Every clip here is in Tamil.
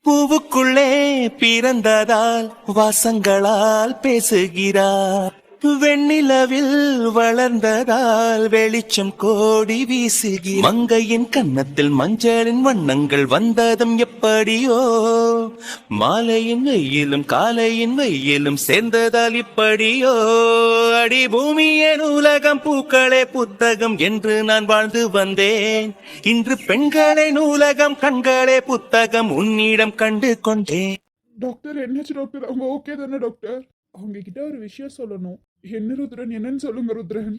பூவுக்குள்ளே பிறந்ததால் வாசங்களால் பேசுகிறார். வெண்ணிலவில் வளர்ந்ததால் வெளிச்சம் கோடி வீசுகிறார். மங்கையின் கன்னத்தில் மஞ்சளின் வண்ணங்கள் வந்ததும் எப்படியோ, மாலையின் வெயிலும் காலையின் வெயிலும் சேர்ந்ததால் இப்படியோ. அடி பூமியே நூலகம், பூக்களே புத்தகம் என்று நான் வாழ்ந்து வந்தேன். இன்று பெண்களே நூலகம், கண்களே புத்தகம் உன்னிடம் கண்டு கொண்டேன். டாக்டர் என்னாச்சு டாக்டர்? அவங்க ஓகே தானே டாக்டர்? அவங்க கிட்ட ஒரு விஷயம் சொல்லணும். என்ன ருத்ரன்? என்னன்னு சொல்லுங்க ருத்ரன்.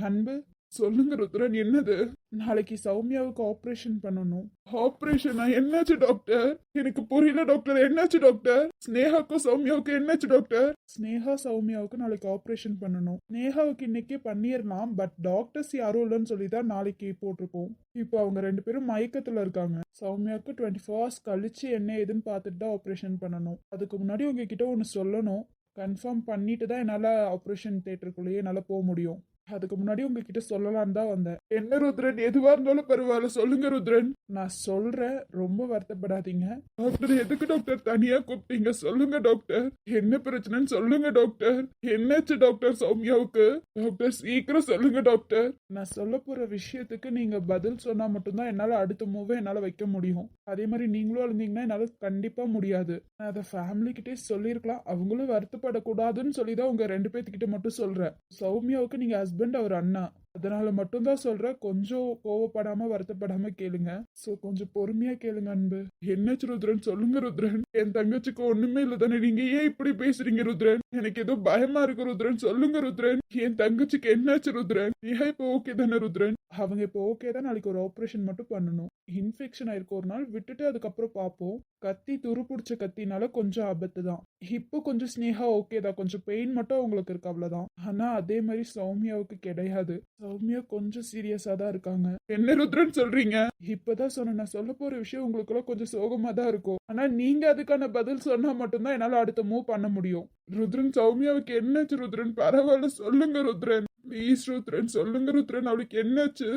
அன்பு சொல்லுங்க ருத்ரன், என்னது? நாளைக்கு சௌமியாவுக்கு ஆப்ரேஷன் பண்ணணும். ஆப்ரேஷனா? என்னாச்சு டாக்டர்? எனக்கு புரியல டாக்டர், என்னாச்சு டாக்டர்? ஸ்னேகாக்கும் சௌமியாவுக்கு என்னாச்சு டாக்டர்? ஸ்னேகா சௌமியாவுக்கு நாளைக்கு ஆப்ரேஷன் பண்ணணும். ஸ்னேகாவுக்கு இன்னைக்கே பண்ணிடலாம், பட் டாக்டர்ஸ் யாரும் இல்லைன்னு சொல்லி தான் நாளைக்கு போட்டிருக்கோம். இப்போ அவங்க 2 பேரும் மயக்கத்துல இருக்காங்க. சௌமியாவுக்கு 24 hours கழிச்சு என்ன ஏதுன்னு பார்த்துட்டு தான் ஆப்ரேஷன் பண்ணணும். அதுக்கு முன்னாடி உங்ககிட்ட ஒன்று சொல்லணும். கன்ஃபார்ம் பண்ணிட்டு தான் என்னால் ஆப்ரேஷன் தேட்டருக்குள்ளேயே என்னால் போக முடியும். அதுக்கு முன்னாடி உங்ககிட்ட சொல்லலான்னு தான் வந்தேன். என்ன ருத்ரன்? எதுவா இருந்தாலும் பரவாயில்ல, சொல்லுங்க ருத்ரன். நான் சொல்றேன், ரொம்ப வருத்தப்படாதீங்க. டாக்டர் எதுக்கு டாக்டர் தனியா கூப்பிட்டீங்க? சொல்லுங்க டாக்டர், என்ன பிரச்சனைன்னு சொல்லுங்க டாக்டர். என்னாச்சு டாக்டர் சௌமியாவுக்கு? டாக்டர் சீக்கிரம் சொல்லுங்க டாக்டர். நான் சொல்ல போற விஷயத்துக்கு நீங்க பதில் சொன்னா மட்டும்தான் என்னால அடுத்த மூவை என்னால வைக்க முடியும். அதே மாதிரி நீங்களும் இருந்தீங்கன்னா என்னால கண்டிப்பா முடியாது. நான் அதை ஃபேமிலி கிட்டே சொல்லியிருக்கலாம், அவங்களும் வருத்தப்படக்கூடாதுன்னு சொல்லிதான் உங்க 2 பேர்த்துக்கிட்ட மட்டும் சொல்றேன். சௌமியாவுக்கு நீங்க ஹஸ்பண்ட், அவர் அண்ணா, அதனால மட்டும்தான் சொல்றேன். கொஞ்சம் கோவப்படாம வருத்தப்படாம கேளுங்க. சோ கொஞ்சம் பொறுமையா கேளுங்க அன்பு. என்ன ருத்ரன்? சொல்லுங்க ருத்ரன். என் தங்கச்சிக்கு ஒண்ணுமே இல்ல தானே? நீங்க ஏன் இப்படி பேசுறீங்க ருத்ரன்? எனக்கு ஏதோ பயமா இருக்கு ருத்ரன். சொல்லுங்க ருத்ரன், என் தங்கச்சிக்கு என்னாச்சு ருத்ரன்? ஏன் இப்போ ஓகே தானே ருத்ரன்? அவங்க இப்போ ஓகே தான். நாளைக்கு ஒரு ஆப்ரேஷன் மட்டும் பண்ணணும். இன்ஃபெக்ஷன் ஆயிருக்கு, ஒரு நாள் விட்டுட்டு அதுக்கப்புறம் பார்ப்போம். கத்தி துரு பிடிச்ச கத்தினால கொஞ்சம் ஆபத்து தான். இப்போ கொஞ்சம் ஸ்னேகா ஓகே தான், கொஞ்சம் பெயின் மட்டும் அவங்களுக்கு இருக்கு, அவ்வளவுதான். ஆனா அதே மாதிரி சௌமியாவுக்கு கிடையாது. சௌமியா கொஞ்சம் சீரியஸா தான் இருக்காங்க. என்ன ருத்ரன் சொல்றீங்க? இப்பதான் சொன்ன, நான் சொல்ல போற விஷயம் உங்களுக்குள்ள கொஞ்சம் சோகமா தான் இருக்கும். ஆனா நீங்க அதுக்கான பதில் சொன்னா மட்டும்தான் என்னால அடுத்த மூவ் பண்ண முடியும். ருத்ரன், சௌமியாவுக்கு என்னாச்சு ருத்ரன்? பரவாயில்ல, சொல்லுங்க ருத்ரன். ப்ளீஸ் ருத்ரன், சொல்லுங்க ருத்ரன், அவளுக்கு என்னாச்சு?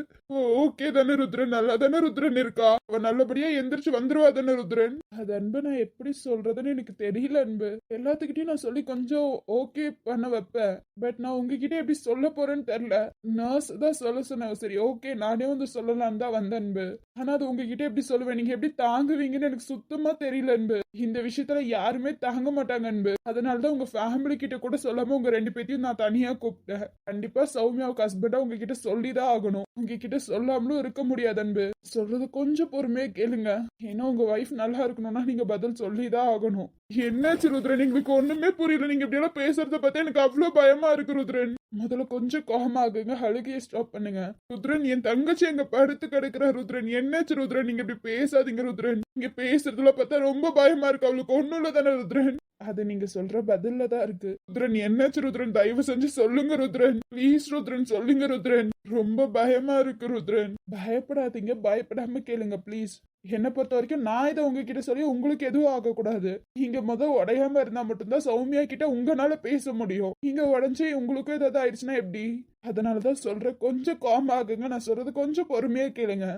ஓகே தானே ருத்ரன்? நல்லா தானே ருத்ரன் இருக்கா? அவ நல்லபடியா எந்திரிச்சு வந்துருவா தானே ருத்ரன்? அது அன்பு, நான் எப்படி சொல்றதுன்னு எனக்கு தெரியல அன்பு. எல்லாத்துக்கிட்டையும் நான் சொல்லி கொஞ்சம் ஓகே பண்ண வைப்பேன், பட் நான் உங்ககிட்ட எப்படி சொல்ல போறேன்னு தெரியல. நர்ஸ் தான் சொல்ல சொன்னாங்க. சரி ஓகே, நானே வந்து சொல்லலான்னு தான் வந்தேன் அன்பு. ஆனா அது உங்ககிட்ட எப்படி சொல்லுவேன்? நீங்க எப்படி தாங்குவீங்கன்னு எனக்கு சுத்தமா தெரியல அன்பு. இந்த விஷயத்துல யாருமே தாங்க மாட்டாங்க அன்பு. அதனாலதான் உங்க ஃபேமிலி கிட்ட கூட சொல்லாம உங்க 2 பேத்தையும் நான் தனியா கூப்பிட்டேன். கண்டிப்பா சௌமியாவுக்கு ஹஸ்பண்டா உங்ககிட்ட சொல்லிதான் ஆகணும். உங்ககிட்ட சொல்லாமலும் இருக்க முடியாது அன்பு. சொல்றது கொஞ்சம் பொறுமையா கேளுங்க. ஏன்னா உங்க வைஃப் நல்லா இருக்கணும்னா நீங்க பதில் சொல்லிதான் ஆகணும். என்னாச்சு ருத்ரன்? எங்களுக்கு ஒண்ணுமே புரியல. நீங்க இப்படி எல்லாம் பேசுறத பார்த்தா எனக்கு அவ்வளவு பயமா இருக்கு ருத்ரன். முதல்ல கொஞ்சம் கோபமாகுங்க, அழுகையை ஸ்டாப் பண்ணுங்க. ருத்ரன், என் தங்கச்சி எங்க படுத்து கிடக்குறா ருத்ரன். என்னாச்சு ருத்ரன்? நீங்க இப்படி பேசாதீங்க ருத்ரன். நீங்க பேசுறதுல பார்த்தா ரொம்ப பயமா இருக்கு. அவளுக்கு ஒண்ணும் இல்ல தானே ருத்ரன்? அது நீங்க சொல்ற பதில்ல தான் இருக்கு. ருத்ரன், என்னாச்சு ருத்ரன்? தயவு செஞ்சு சொல்லுங்க ருத்ரன். ப்ளீஸ் ருத்ரன், சொல்லுங்க ருத்ரன். ரொம்ப பயமா இருக்கு ருத்ரன். பயப்படாதீங்க, பயப்படாம கேளுங்க ப்ளீஸ். என்னை பொறுத்த வரைக்கும் நான் இதை உங்ககிட்ட சொல்லி உங்களுக்கு எதுவும் ஆகக்கூடாது. நீங்க உடையாம இருந்தா மட்டும்தான் சௌமியா கிட்ட உங்களால பேச முடியும். நீங்க உடஞ்சி உங்களுக்கும் ஏதாவது ஆயிடுச்சுன்னா எப்படி? அதனாலதான் சொல்றேன், கொஞ்சம் காம் ஆகுங்க. நான் சொல்றது கொஞ்சம் பொறுமையா கேளுங்க.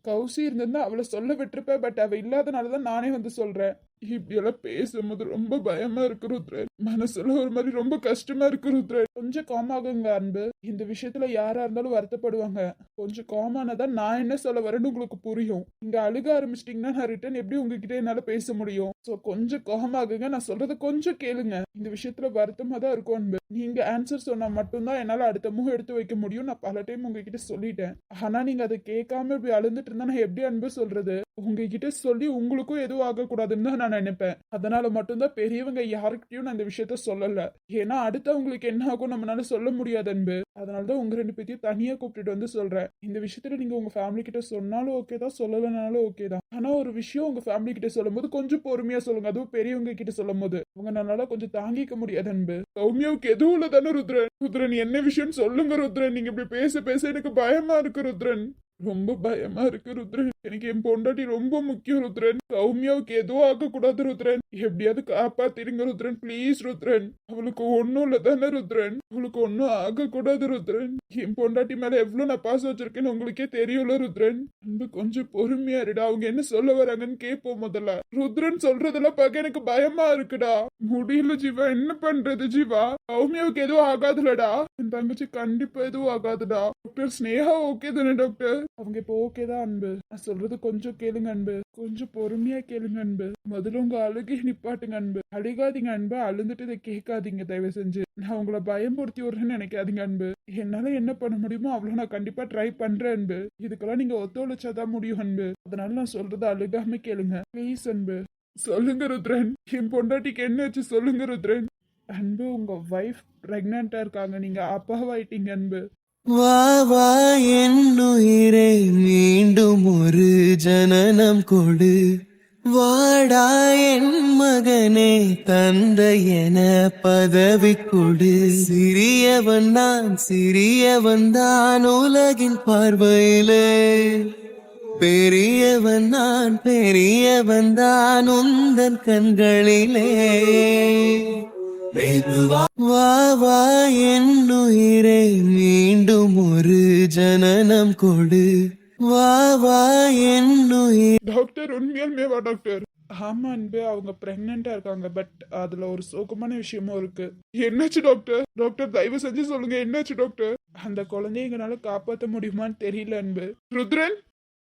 கௌசி இருந்திருந்தா அவளை சொல்ல விட்டுருப்பேன், பட் அவ இல்லாதனாலதான் நானே வந்து சொல்றேன். இப்படியெல்லாம் பேசும்போது ரொம்ப பயமா இருக்கு ருத்ரன். மனசுல ஒரு மாதிரி ரொம்ப கஷ்டமா இருக்கு ருத்ரன். கொஞ்சம் காமாகுங்க அன்பு. இந்த விஷயத்துல யாரா இருந்தாலும் வருத்தப்படுவாங்க. கொஞ்சம் காமானதான் நான் என்ன சொல்ல வரேன்னு உங்களுக்கு புரியும். நீங்க அழுக ஆரம்பிச்சிட்டீங்கன்னா நான் ரிட்டர்ன் எப்படி உங்ககிட்ட என்னால பேச முடியும்? சோ கொஞ்சம் காமாகுங்க. நான் சொல்றத கொஞ்சம் கேளுங்க. இந்த விஷயத்துல வருத்தமா தான் இருக்கும் அன்பு. நீங்க ஆன்சர் சொன்னா மட்டும்தான் என்னால அடுத்த மூவ் எடுத்து வைக்க முடியும். நான் பல டைம் உங்ககிட்ட சொல்லிட்டேன். ஆனா நீங்க அதை கேட்காம இப்படி அழுந்துட்டு இருந்தா நான் எப்படி அன்பு சொல்றது? உங்ககிட்ட சொல்லி உங்களுக்கும் எதுவும் ஆகக்கூடாதுன்னு தான் நான் நினைப்பேன். அதனால மட்டும்தான் பெரியவங்க யாருக்கிட்டையும் நான் இந்த விஷயத்த சொல்லல. ஏன்னா அடுத்தவங்களுக்கு என்ன ஆகும் நம்மளால சொல்ல முடியாது அன்பு. அதனாலதான் உங்க 2 பேத்தையும் தனியா கூப்பிட்டுட்டு வந்து சொல்றேன். இந்த விஷயத்துல நீங்க உங்க ஃபேமிலி கிட்ட சொன்னாலும் ஓகே தான், சொல்லலனாலும் ஓகே தான். ஆனா ஒரு விஷயம் உங்க ஃபேமிலி கிட்ட சொல்லும் போது கொஞ்சம் பொறுமையா சொல்லுங்க. அதுவும் பெரியவங்க கிட்ட சொல்லும் போது உங்களால கொஞ்சம் தாங்கிக்க முடியாது அன்பு. சௌமியாவுக்கு எதுவும் இல்ல தானே ருத்ரன்? ருத்ரன், என்ன விஷயம் சொல்லுங்க ருத்ரன். நீங்க இப்படி பேச பேச எனக்கு பயமா இருக்கு ருத்ரன். ரொம்ப பயமா இருக்கு ருத்ரன். எனக்கு என் பொண்டாட்டி ரொம்ப முக்கியம் ருத்ரன். சௌமியாவுக்கு எதுவும் ஆகக்கூடாது ருத்ரன். எப்படியாவது காப்பாத்திருங்க ருத்ரன், ப்ளீஸ் ருத்ரன். அவளுக்கு ஒன்னும் இல்ல தானே ருத்ரன்? அவளுக்கு ஒன்னும் ஆகக்கூடாது ருத்ரன். என் பொண்டாட்டி மேல எவ்வளவு நான் பாசம் வச்சிருக்கேன்னு உங்களுக்கே தெரியும்ல ருத்ரன். அன்பு கொஞ்சம் பொறுமையா இருடா, அவங்க என்ன சொல்ல வராங்கன்னு கேட்போம் முதல்ல. ருத்ரன் சொல்றதெல்லாம் பார்க்க எனக்கு பயமா இருக்குடா. முடியல ஜீவா, என்ன பண்றது ஜீவா? சௌமியாவுக்கு எதுவும் ஆகாதுலடா. என் தங்கச்சி கண்டிப்பா எதுவும் ஆகாதுடா. டாக்டர் ஸ்னேகா ஓகே தானே டாக்டர்? அவங்க இப்போ ஓகே தான் அன்பு. நான் சொல்றது கொஞ்சம் கேளுங்க அன்பு, கொஞ்சம் பொறுமையா கேளுங்க அன்பு. முதல்ல உங்க அழுகையை நிப்பாட்டுங்க அன்பு. அழுகாதீங்க அன்பு, அழுந்துட்டு இதை கேட்காதீங்க தயவு செஞ்சு. நான் உங்களை பயன்படுத்தி விடுறேன்னு நினைக்காதீங்க அன்பு. என்னால என்ன பண்ண முடியுமோ அவ்வளவு நான் கண்டிப்பா ட்ரை பண்றேன் அன்பு. இதுக்கெல்லாம் நீங்க ஒத்துழைச்சாதான் முடியும் அன்பு. அதனால நான் சொல்றது அழுகாம கேளுங்க ப்ளீஸ் அன்பு. சொல்லுங்க ருத்ரன், என் பொண்டாட்டிக்கு என்ன ஆச்சு சொல்லுங்க ருத்ரன். அன்பு, உங்க வைஃப் பிரெக்னண்டா இருக்காங்க, நீங்க அப்பாவாயிட்டீங்க அன்பு. வா வா என்னுயிரே மீண்டும் ஒரு ஜனனம் கொடு, வாடா என் மகனே தந்தை என பதவி கொடு. சிறியவன் தான் உலகின் பார்வையிலே, பெரியவன் தான் உந்தன் கண்களிலே. வா வா என்னுயிரே மீண்டும் ஒரு ஜனனம் கொடு, வா வா என்னுயிர். டாக்டர் உண்மையாலுமே வா டாக்டர்? ஆமா அன்பு, அவங்க பிரெக்னெண்டா இருக்காங்க. பட் அதுல ஒரு சோகமான விஷயமும் இருக்கு. என்னாச்சு டாக்டர்? டாக்டர் தயவு செஞ்சு சொல்லுங்க, என்னாச்சு டாக்டர்? அந்த குழந்தைய எங்களால காப்பாற்ற முடியுமான்னு தெரியல அன்பு. ருத்ரன்?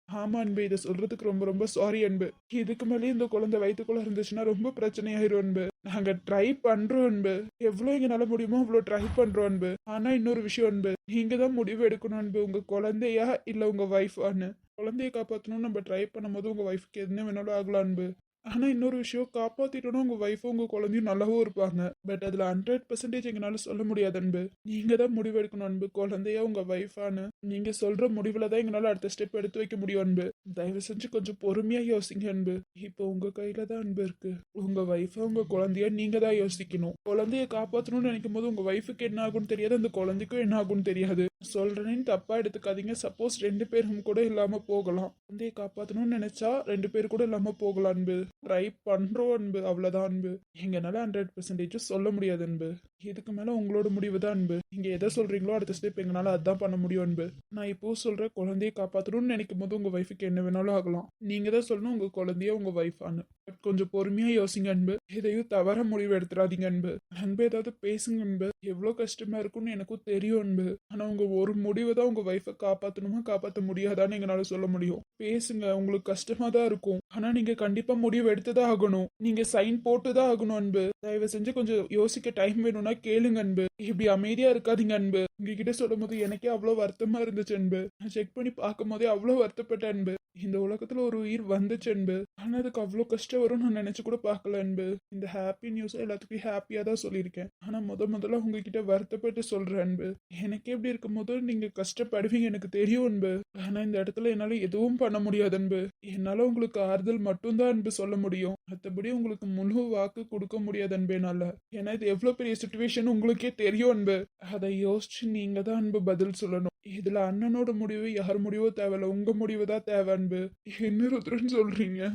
ஆமா அன்பு, இதை சொல்றதுக்கு ரொம்ப ரொம்ப சாரி அன்பு. இதுக்கு மேலே இந்த குழந்தை வயிற்றுக்குள்ள இருந்துச்சுன்னா ரொம்ப பிரச்சனையாயிரும் அன்பு. நாங்க ட்ரை பண்றோம் அன்பு, எவ்வளவு எங்களால முடியுமோ அவ்வளவு ட்ரை பண்றோம் அன்பு. ஆனா இன்னொரு விஷயம் அன்பு, நீங்க தான் முடிவு எடுக்கணும் அன்பு, உங்க குழந்தையா இல்ல உங்க வைஃபான்னு. குழந்தைய காப்பாற்றணும்னு நம்ம ட்ரை பண்ணும்போது உங்க வைஃப்க்கு என்ன வேணாலும் ஆகலாம் அன்பு. ஆனா இன்னொரு விஷயம், காப்பாத்திட்டோம்னா உங்க வைஃபும் உங்க குழந்தையும் நல்லாவும் இருப்பாங்க. பட் அதுல 100% எங்களால சொல்ல முடியாது அன்பு. நீங்க தான் முடிவு எடுக்கணும் அன்பு, குழந்தையா உங்க வைஃபான்னு. நீங்க சொல்ற முடிவுல தான் எங்களால அடுத்த ஸ்டெப் எடுத்து வைக்க முடியும் அன்பு. தயவு செஞ்சு கொஞ்சம் பொறுமையா யோசிங்க அன்பு. இப்போ உங்க கையில தான் அன்பு இருக்கு. உங்க வைஃபா உங்க குழந்தையா நீங்க தான் யோசிக்கணும். குழந்தைய காப்பாற்றணும்னு நினைக்கும் போது உங்க வைஃபுக்கு என்ன ஆகும்னு தெரியாது, அந்த குழந்தைக்கும் என்ன ஆகும்னு தெரியாது. சொல்றேன்னு தப்பா எடுத்துக்காதீங்க. சப்போஸ் 2 பேரும் கூட இல்லாம போகலாம். குழந்தைய காப்பாற்றணும்னு நினைச்சா 2 பேர் கூட இல்லாம போகலாம் அன்பு. ட்ரை பண்றோம் அன்பு, அவ்வளவுதான் அன்பு. எங்கனால 100% சொல்ல முடியாது அன்பு. இதுக்கு மேல உங்களோட முடிவு தான் அன்பு. நீங்க எதை சொல்றீங்களோ அடுத்த ஸ்டெப் எங்கனால அதான் பண்ண முடியும் அன்பு. நான் இப்போ சொல்ற, குழந்தைய காப்பாற்றணும்னு நினைக்கும் போது உங்க வைஃபுக்கு என்ன வேணாலும் ஆகலாம். நீங்க தான் சொல்லணும் உங்க குழந்தைய உங்க வைஃபான்னு. கொஞ்சம் பொறுமையா யோசிங்க அன்பு. எதையும் தவற முடிவு எடுத்துறாதீங்க அன்பு. அன்பு ஏதாவது பேசுங்க அன்பு. எவ்வளவு கஷ்டமா இருக்கும்னு எனக்கும் தெரியும் அன்பு. ஆனா உங்க ஒரு முடிவை தான் உங்க வைஃபை காப்பாற்றணுமா காப்பாற்ற முடியாதான்னு எங்களால சொல்ல முடியும். பேசுங்க, உங்களுக்கு கஷ்டமா தான் இருக்கும். ஆனா நீங்க கண்டிப்பா முடிவு எடுத்துதான் ஆகணும். நீங்க சைன் போட்டுதான் ஆகணும் அன்பு. தயவு செஞ்சு கொஞ்சம் யோசிக்க டைம் வேணும்னா கேளுங்க அன்பு. இப்படி அமைதியா இருக்காதீங்க அன்பு. உங்ககிட்ட சொல்லும் போது எனக்கே அவ்வளவு வருத்தமா இருந்துச்சு அன்பு. நான் செக் பண்ணி பார்க்கும் போதே அவ்வளவு வருத்தப்பட்ட அன்பு. இந்த உலகத்துல ஒரு உயிர் வந்துச்சு அன்பு. ஆனா அதுக்கு அவ்வளவு கஷ்டம் வரும் நான் நினைச்சு கூட பார்க்கல அன்பு. இந்த ஹாப்பி நியூஸ் எல்லாத்துக்கும் ஹாப்பியா தான் சொல்லியிருக்கேன். ஆனா முதல்ல உங்ககிட்ட வருத்தப்பட்டு சொல்றேன் அன்பு. எனக்கு எப்படி இருக்கும் போது நீங்க கஷ்டப்படுவீங்க எனக்கு தெரியும் அன்பு. ஆனா இந்த இடத்துல என்னால எதுவும் பண்ண முடியாது அன்பு. என்னால உங்களுக்கு ஆறுதல் மட்டும்தான் அன்பு சொல்ல முடியும். மற்றபடி உங்களுக்கு முழு வாக்கு கொடுக்க முடியாது அன்பு என்னால. ஏன்னா இது எவ்வளவு பெரிய சுச்சுவேஷன் உங்களுக்கே தெரியும் அன்பு. அதை யோசிச்சு நீங்க தான் அன்பு பதில் சொல்லணும். இதுல அண்ணனோட முடிவு யார் முடிவோ தேவையில்ல, உங்க முடிவு தான் தேவை அன்பு. என்ன ருத்ரன் சொல்றீங்க?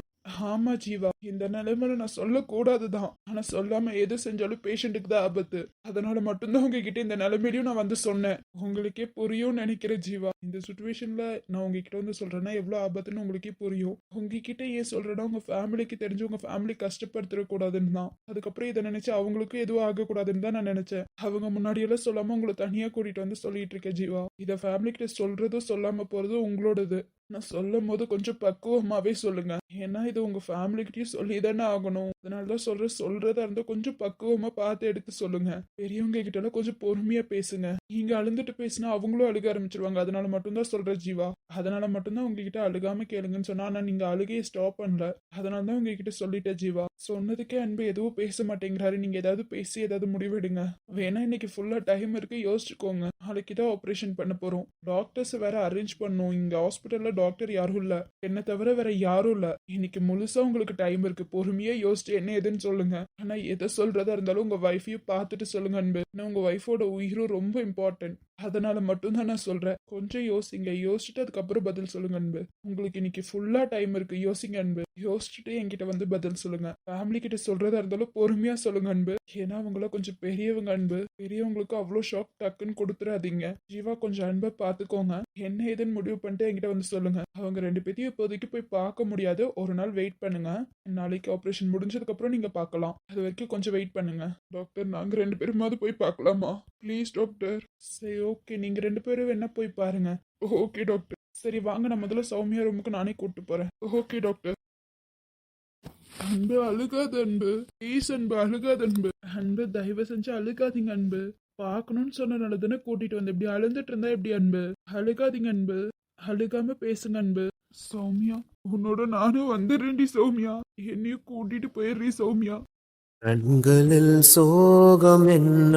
ஆமா ஜீவா, இந்த நிலைமையில நான் சொல்லக்கூடாதுதான். ஆனா சொல்லாம எது செஞ்சாலும் பேஷண்ட்டுக்கு தான் ஆபத்து. அதனால மட்டும்தான் உங்ககிட்ட இந்த நிலைமையிலையும் நான் வந்து சொன்னேன். உங்களுக்கே புரியும் நினைக்கிறேன் ஜீவா. இந்த சுச்சுவேஷன்ல நான் உங்ககிட்ட வந்து சொல்றேன்னா எவ்வளவு ஆபத்துன்னு உங்களுக்கே புரியும். உங்ககிட்ட ஏன் சொல்றேன்னா உங்க ஃபேமிலிக்கு தெரிஞ்சு உங்க ஃபேமிலி கஷ்டப்படுத்திடக்கூடாதுன்னு தான். அதுக்கப்புறம் இதை நினைச்சு அவங்களுக்கும் எதுவும் ஆகக்கூடாதுன்னு தான் நான் நினைச்சேன். அவங்க முன்னாடியெல்லாம் சொல்லாம உங்களை தனியா கூட்டிட்டு வந்து சொல்லிட்டு இருக்கேன் ஜீவா. இதை ஃபேமிலி கிட்ட சொல்றதும் சொல்லாம போறதும் உங்களோடது. நான் சொல்லும் போது கொஞ்சம் பக்குவமாவே சொல்லுங்க. ஏன்னா இது உங்க ஃபேமிலிக்கிட்டயும் சொல்லி தானே ஆகணும். அதனாலதான் சொல்றதா இருந்தா கொஞ்சம் பக்குவமா பார்த்து எடுத்து சொல்லுங்க. பெரியவங்க கிட்ட எல்லாம் கொஞ்சம் பொறுமையா பேசுங்க. நீங்க அழுந்துட்டு பேசினா அவங்களும் அழுக ஆரம்பிச்சிருவாங்க. அதனால மட்டும்தான் சொல்றேன் ஜீவா. அதனால மட்டும்தான் உங்ககிட்ட அழுகாம கேளுங்கன்னு சொன்னா. ஆனா நீங்க அழுகையை ஸ்டாப் பண்ணல. அதனாலதான் உங்ககிட்ட சொல்லிட்டேன் ஜீவா. சொன்னதுக்கே அன்பு எதுவும் பேச மாட்டேங்கிறாரு. நீங்க ஏதாவது பேசி ஏதாவது முடிவெடுங்க. வேணா இன்னைக்கு ஃபுல்லா டைம் இருக்கு, யோசிச்சுக்கோங்க. நாளைக்கு தான் ஆபரேஷன் பண்ண போறோம். டாக்டர்ஸ் வேற அரேஞ்ச் பண்ணும். இங்க ஹாஸ்பிட்டல்ல டாக்டர் யாரும் இல்ல, என்ன தவிர வேற யாரும் இல்ல. இன்னைக்கு முழுசா உங்களுக்கு டைம் இருக்கு. பொறுமையா யோசிச்சு என்ன ஏதுன்னு சொல்லுங்க. ஆனா எதை சொல்றதா இருந்தாலும் உங்க வைஃபையும் பார்த்துட்டு சொல்லுங்க அன்பு. உங்க வைஃபோட உயிரும் ரொம்ப இம்பார்ட்டன்ட். அதனால மட்டும்தான் நான் சொல்றேன், கொஞ்சம் யோசிங்க. யோசிச்சுட்டு அதுக்கப்புறம் பதில் சொல்லுங்க அன்பு. உங்களுக்கு இன்னைக்கு ஃபுல்லா டைம் இருக்கு, யோசிங்க அன்பு. யோசிச்சுட்டு என்கிட்ட வந்து பதில் சொல்லுங்க. ஃபேமிலி கிட்ட சொல்றதா இருந்தாலும் பொறுமையா சொல்லுங்க அன்பு. ஏன்னா அவங்கள கொஞ்சம் பெரியவங்க அன்பு. பெரியவங்களுக்கு அவ்வளோ ஷாக் டக்குன்னு கொடுத்துறாதீங்க. ஜீவா கொஞ்சம் அன்பை பார்த்துக்கோங்க. என்ன ஏதுன்னு முடிவு பண்ணிட்டு என்கிட்ட வந்து சொல்லுங்க. அவங்க 2 பேத்தையும் இப்போதைக்கு போய் பார்க்க முடியாது, ஒரு நாள் வெயிட் பண்ணுங்க. நாளைக்கு ஆப்ரேஷன் முடிஞ்சதுக்கு அப்புறம் நீங்க பார்க்கலாம். அது வரைக்கும் கொஞ்சம் வெயிட் பண்ணுங்க. டாக்டர், நாங்க 2 பேருமாவது போய் பார்க்கலாமா ப்ளீஸ் டாக்டர்? சரி, ஓகே, நீங்க 2 பேரும் வேணா போய் பாருங்க. Okay doctor. சரி வாங்க, நான் முதல்ல சௌமியா ரூமுக்கு நானே கூட்டு போறேன். Okay doctor. அன்பு அழுகாத அன்பு, ப்ளீஸ் அன்பு அழுகாத அன்பு. அன்பு தயவு செஞ்சு அழுகாதீங்க அன்பு. பார்க்கணும்னு சொன்னனால தானே கூட்டிட்டு வந்து, இப்படி அழுந்துட்டு இருந்தா எப்படி அன்பு? அழுகாதீங்க அன்பு, அழுகாம பேசுங்க அன்பு. சௌமியா, உன்னோட நானும் வந்துடுறேன்டி சௌமியா. என்னையும் கூட்டிட்டு போயிடுறீ சௌமியா. கண்களில் சோகம் என்ன,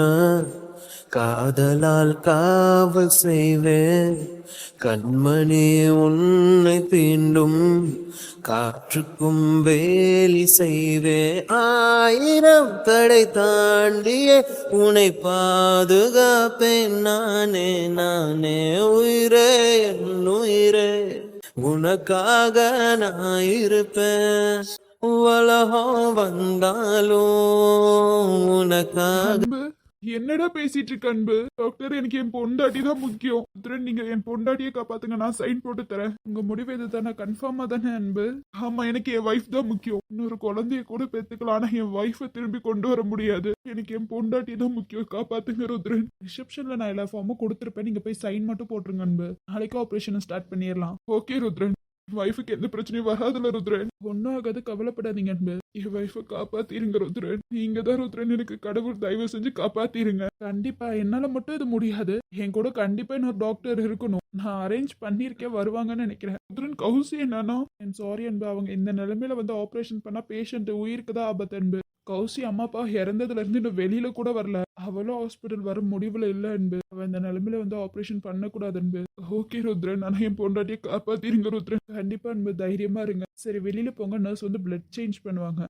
காதலால் காவல் செய்வேன். கண்மணி உன்னை தீண்டும் காற்றுக்கும் வேலி செய்வேன். 1000 தடை தாண்டியே உன்னை பாதுகாப்பேன். நானே நானே உயிரே என் உயிரே, உனக்காக நான் இருப்பேன். உலகம் வந்தாலும் உனக்காக. அன்பு, என்னடா பேசிட்டு இருக்க அன்பு? டாக்டர், எனக்கு என் பொண்டாட்டி தான் முக்கியம். ருத்ரன், நீங்க என் பொண்டாட்டியை காப்பாத்துங்க, நான் சைன் போட்டு தரேன். உங்க முடிவு இது தானே? கன்ஃபார்மா தானே அன்பு? ஆமா, எனக்கு என் வைஃப் தான் முக்கியம். இன்னொரு குழந்தைய கூட பெத்துக்கலாம், ஆனா என் வைஃபை திரும்பி கொண்டு வர முடியாது. எனக்கு என் பொண்டாட்டி தான் முக்கியம், காப்பாத்துங்க ருத்ரன். ரிசப்ஷன்ல நான் எல்லா ஃபார்மும் கொடுத்துருப்பேன், நீங்க போய் சைன் மட்டும் போட்டுருங்க அன்பு. நாளைக்கு ஆபரேஷனை ஸ்டார்ட் பண்ணிடலாம். ஓகே ருத்ரன். வைஃபுக்கு எந்த பிரச்சனையும் வராதுல ருத்ரன். ஒன்னும் ஆகாது, கவலைப்படாதீங்க அன்பு. என் வைஃபை காப்பாத்திருங்க ருத்ரன். நீங்க தான் ருத்ரன், எனக்கு கடவுள் தயவு செஞ்சு காப்பாத்திருங்க. கண்டிப்பா, என்னால மட்டும் இது முடியாது. என் கூட கண்டிப்பா இன்னொரு டாக்டர் இருக்கணும். நான் அரேஞ்ச் பண்ணிருக்கேன், வருவாங்கன்னு நினைக்கிறேன். ருத்ரன், கௌசி என்னன்னா, என் சாரி அன்பு, அவங்க இந்த நிலைமையில வந்து ஆபரேஷன் பண்ணா பேஷண்ட் உயிருக்கு தான் ஆபத்து அன்பு. கௌசி அம்மா அப்பா இறந்ததுல இருந்து இன்னும் வெளியில கூட வரல. அவளும் ஹாஸ்பிட்டல் வர முடிவுல இல்ல அன்பு. அவ இந்த நிலைமையில வந்து ஆபரேஷன் பண்ணக்கூடாது அன்பு. ஓகே ருத்ரன், ஆனா என் பொண்டாட்டியை காப்பாத்திருங்க ருத்ரன். கண்டிப்பா அன்பு, தைரியமா இருங்க. சரி, வெளியில போங்க, நர்ஸ் வந்து பிளட் சேஞ்ச் பண்ணுவாங்க.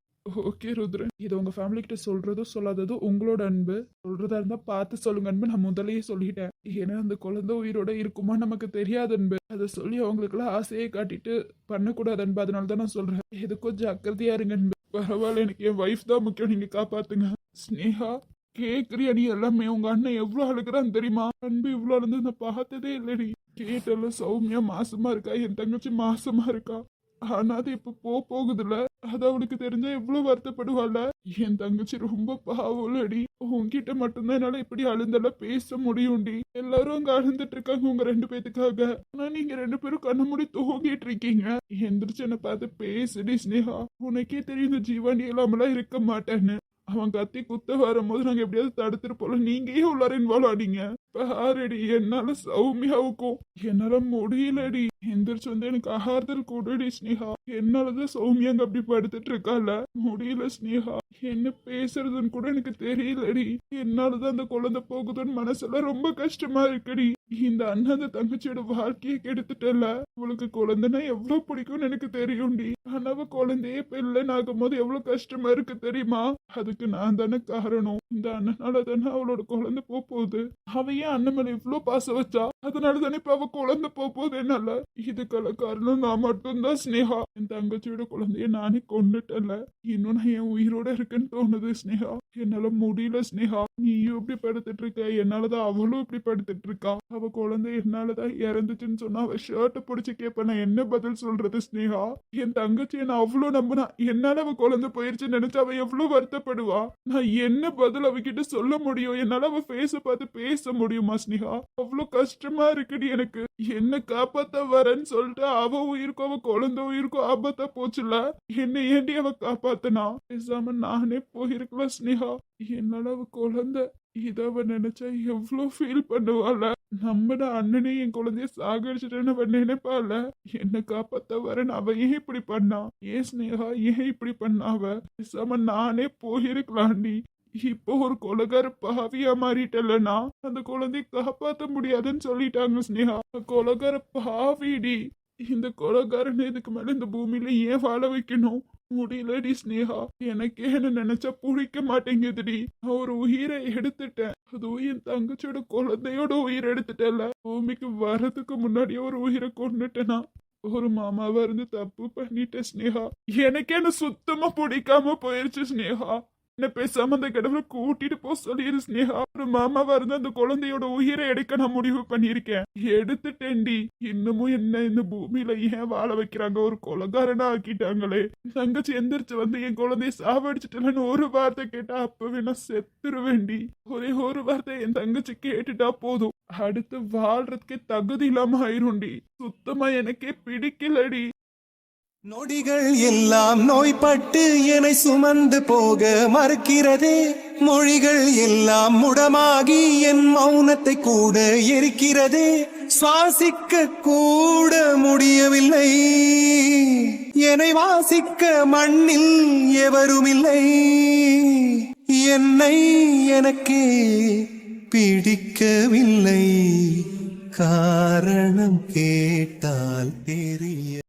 ஓகே ருத்ரன். இது உங்க ஃபேமிலி கிட்ட சொல்றதும் சொல்லாததும் உங்களோட அன்பு. சொல்றதா இருந்தா பார்த்து சொல்லுங்க அன்பு, நான் முதலையே சொல்லிட்டேன். ஏன்னா அந்த குழந்தை உயிரோட இருக்குமா நமக்கு தெரியாது அன்பு. அதை சொல்லி அவங்களுக்குலாம் ஆசையை காட்டிட்டு பண்ணக்கூடாது அன்பு. அதனால தான் நான் சொல்றேன், எதுக்கும் ஜாக்கிரதையா இருங்க அன்பு. பரவாயில்ல, எனக்கு என் வைஃப் தான் முக்கியம், நீங்க காப்பாத்துங்க. ஸ்னேகா, கேக்குறியா நீ எல்லாமே? உங்க அண்ணன் எவ்வளவு அழுகுறான்னு தெரியுமா? அன்பு இவ்வளவு அழுந்து நான் பார்த்ததே இல்லடி. கேட்டல, சௌமியா மாசமா இருக்கா, என் தங்கச்சி மாசமா இருக்கா. ஆனா அது இப்ப போகுதுல, அது அவளுக்கு தெரிஞ்சா எவ்வளவு வருத்தப்படுவாள். என் தங்கச்சி ரொம்ப பாவலடி. உன்கிட்ட மட்டும்தான் என்னால இப்படி அழுந்தெல்லாம் பேச முடியும்டி. எல்லாரும் அங்க அழுந்துட்டு இருக்காங்க உங்க 2 பேத்துக்காக. ஆனா நீங்க 2 பேரும் கண்ண மூடி தூங்கிட்டு இருக்கீங்க. எந்திரிச்சு என்ன பார்த்து பேசுடி ஸ்னேகா. உனக்கே தெரியும் இந்த ஜீவாண்டி இல்லாமலாம் இருக்க மாட்டேன்னு. அவன் கத்தி குத்த வரும்போது நாங்க எப்படியாவது தடுத்துருப்போம். நீங்க ஏன் உள்ளார இன்வால்வ் ஆனீங்க? பாருடி, என்னால சௌமியாவுக்கும் என்னால முடியலடி. எந்திரிச்சு வந்து எனக்கு ஆறுதல் கூடடி ஸ்னேகா. என்னாலதான் சௌமியாங்க அப்படி படுத்துட்டு இருக்கால. முடியல ஸ்னேகா, என்ன பேசுறதுன்னு கூட எனக்கு தெரியலடி. என்னாலதான் அந்த குழந்தை போகுதுன்னு மனசுல ரொம்ப கஷ்டமா இருக்குடி. இந்த அண்ணன் அந்த தங்கச்சியோட வாழ்க்கையை கெடுத்துட்டல. அவளுக்கு குழந்தைன்னா எவ்வளவு பிடிக்கும்னு எனக்கு தெரியும்டி. ஆனா அவ குழந்தையே பெல்லன்னு ஆகும் போது எவ்வளவு கஷ்டமா இருக்கு தெரியுமா? அதுக்கு நான் தானே காரணம். இந்த அண்ணனால தானே அவளோட குழந்தை போகுது. அவ ஏன் அண்ணன் மேல இவ்வளவு பாசம் வச்சா? அதனால தானே இப்ப அவ குழந்தை போகுது. என்னால இதுக்கெல்லாம் காரணம் நான் மட்டும்தான் ஸ்னேகா. என் தங்கச்சியோட குழந்தைய நானே கொண்டுட்டல. இன்னும் நான் என் உயிரோட இருக்குன்னு தோணுது ஸ்னேகா. என்னால முடியல ஸ்னேகா. நீயும் இப்படி படுத்துட்டு இருக்க, என்னாலதான் அவளும் இப்படி படுத்துட்டு இருக்கா. அவ குழந்தை என்னாலதான் இறந்துச்சுன்னு சொன்னா அவ ஷர்ட்டை பிடிச்சு கேட்ப, நான் என்ன பதில் சொல்றது ஸ்னேகா? என் தங்கச்சியை நான் அவ்வளவு நம்பினா, என்னால அவ குழந்தை போயிருச்சுன்னு நினைச்சு அவ எவ்வளவு வருத்தப்படுவா. நான் என்ன பதில் அவகிட்ட சொல்ல முடியும்? என்னால அவ ஃபேஸ பார்த்து பேச முடியுமா ஸ்னேகா? அவ்வளவு கஷ்டமா இருக்குடி எனக்கு. என்ன காப்பாத்த வரேன்னு சொல்லிட்டு அவ உயிருக்கும் அவ குழந்தை உயிருக்கும் ஆபத்தா போச்சுல. என்ன ஏண்டி அவ காப்பாத்தனா? பேசாம நானே போயிருக்கலாம் ஸ்னேகா. என்னால அவ குழந்தை இத அவ நினைச்சா எவ்வளவு ஃபீல் பண்ணுவாள. நம்ம அண்ணனே என் குழந்தைய சாகடிச்சிட்டேன்னு அவ நினைப்பாள. என்ன காப்பாத்த வரேன்னு அவ ஏன் இப்படி பண்ணா? ஏன் ஸ்னேகா ஏன் இப்படி பண்ணா? அவ பேசாம நானே போயிருக்கலாண்டி. இப்போ ஒரு கொலகார பாவியா மாறிட்டலனா அந்த குழந்தைய காப்பாத்த முடியாதுன்னு சொல்லிட்டாங்க ஸ்னேகா. கொலகார பாவிடி. இந்த கொலகாரன் இதுக்கு மேல இந்த பூமியில ஏன் வாழ வைக்கணும்? முடியலடி ஸ்னேகா, எனக்கே என்ன நினைச்சா பிடிக்க மாட்டேங்குதுடி. நான் ஒரு உயிரை எடுத்துட்டேன், அதுவும் என் தங்கச்சியோட குழந்தையோட உயிரை எடுத்துட்டேன்ல. பூமிக்கு வர்றதுக்கு முன்னாடியே ஒரு உயிரை கொண்டுட்டேனா. ஒரு மாமாவா இருந்து தப்பு பண்ணிட்டேன் ஸ்னேகா. எனக்கே என்ன சுத்தமா பிடிக்காம போயிருச்சு ஸ்னேகா. என்ன பேசாம அந்த கடவுளை கூட்டிட்டு போ சொல்லிரு ஸ்னேகா. ஒரு மாமாவா இருந்து அந்த குழந்தையோட உயிரை எடுக்க நான் முடிவு பண்ணிருக்கேன். எடுத்துட்டேன்டி. இன்னமும் என்ன இந்த பூமியில ஏன் வாழ வைக்கிறாங்க? ஒரு கொலைகாரனா ஆக்கிட்டாங்களே. தங்கச்சி எந்திரிச்சு வந்து என் குழந்தைய சாவடிச்சிட்டலன்னு ஒரு வார்த்தை கேட்டா அப்பவே நான் செத்துருவேண்டி. ஒரே ஒரு வார்த்தை என் தங்கச்சி கேட்டுட்டா போதும், அடுத்து வாழ்றதுக்கே தகுதி இல்லாம ஆயிரும்டி. சுத்தமா எனக்கே பிடிக்கலடி. நொடிகள் எல்லாம் நோய்பட்டு என்னை சுமந்து போக மறுக்கிறதே. மொழிகள் எல்லாம் முடமாகி என் மௌனத்தை கூட எரிக்கிறதே. சுவாசிக்க கூட முடியவில்லை, என்னை வாசிக்க மண்ணில் எவருமில்லை. என்னை எனக்கே பிடிக்கவில்லை, காரணம் கேட்டால் தெரிய